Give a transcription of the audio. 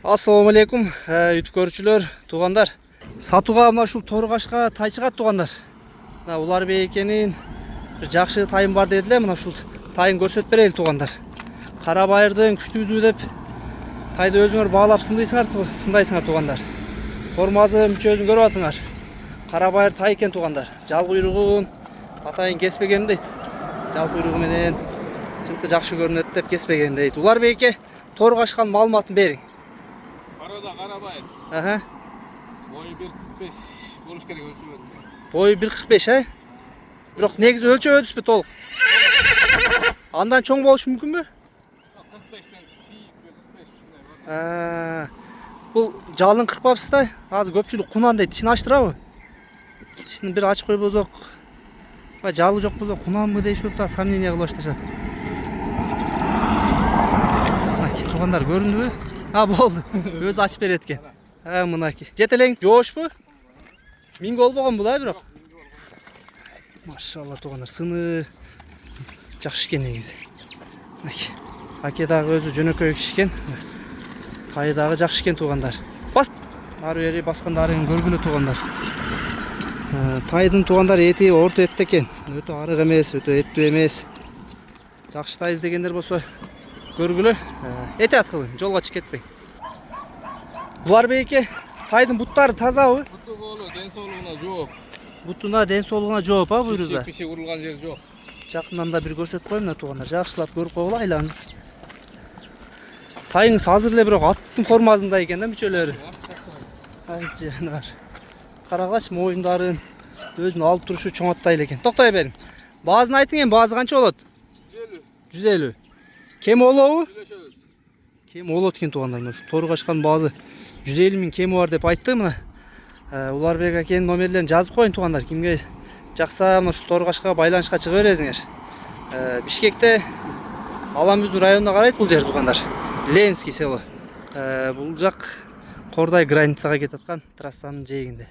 Ассаламу алейкум, YouTube көрүүчүлөр, туугандар. Сатууга мына ушул торгашка тай чыгат, туугандар. Мына Улар Бейкенин бир жакшы тайым бар дедиле, мына ушул тайын көрсөтүп берели, туугандар. Кара байырдын күчтүүсү деп тайды өзүңөр баалап сындайсыңар, туугандар. Формасы мүчөсүн көрүп атыңар. Кара байыр тай экен, туугандар. Жал куйругун атайын кеспеген дейт. Жал куйругу менен жылкы жакшы көрүнөт деп кеспеген дейт. Улар Бейке торгашкан маалыматын бериң. Карабайыр. Аха. Boyu 1.45 болуш керек өлчөбөдү. Boyu 1.45, Бирок негизи өлчөбөдүспү толук. Андан чоң болушу мүмкүнбү? 45тен 45 ушундай бар. Бул жалын кырпапсыз да. Азыр көпчүлүк кунан дейт. Ичин ачтырабы? Ичин бир ачып койбосок, жалы жок болсо кунанбы дейишип да сомнение кылып башташат. Туугандар көрүндүбү? Болду. Өзү ачып берет экен. Мынакей. Жетелең жоошпу? Миң болбогон бул, бирок. Машалла, туугандар, сыны жакшы экен негизи. Мынакей. Аке дагы өзү жөнөкөй киши экен. Тай дагы жакшы экен, туугандар. Бас. Ары бери баскандарын көргүлө, туугандар. Тайдын, туугандар, эти орто эт экен. Өтө арык эмес, өтө эттүү эмес. Жакшы тай издегендер болсо көргүлө. Этият кылың, жолго чыгып кетпең. Улар Бейке тайдын буттары тазабы? Буту болу, ден соолугуна жооп. Бутуна, ден соолугуна жооп, буйруза. Пиши урулган жери жок. Жакындан да бир көрсөтүп коеюн, туугандар. Жакшылап көрүп койгула айланып. Тайыңыз азыр эле бирок аттын формасында экен да мүчөлөрү. Ай жанар. Карагылачы, моюндарын өзүнүн алып турушу чоң аттай экен. Токтой бериң. Баазын айтың, баазы канча болот? 150. Кем болобу? Кем болот экен, туугандар. Ушу торгашкан баазы 150 миң кеми бар деп айтты мына. Улар Бек акенин номерлерин жазып коюн, туугандар. Кимге жакса мына ушул торгашка байланышка чыга бересиңер. Бишкекте Аламүздүн районуна карайт бул жер, туугандар. Ленский село. Бул жак Кордай границага кетип аткан трассанын жээгинде.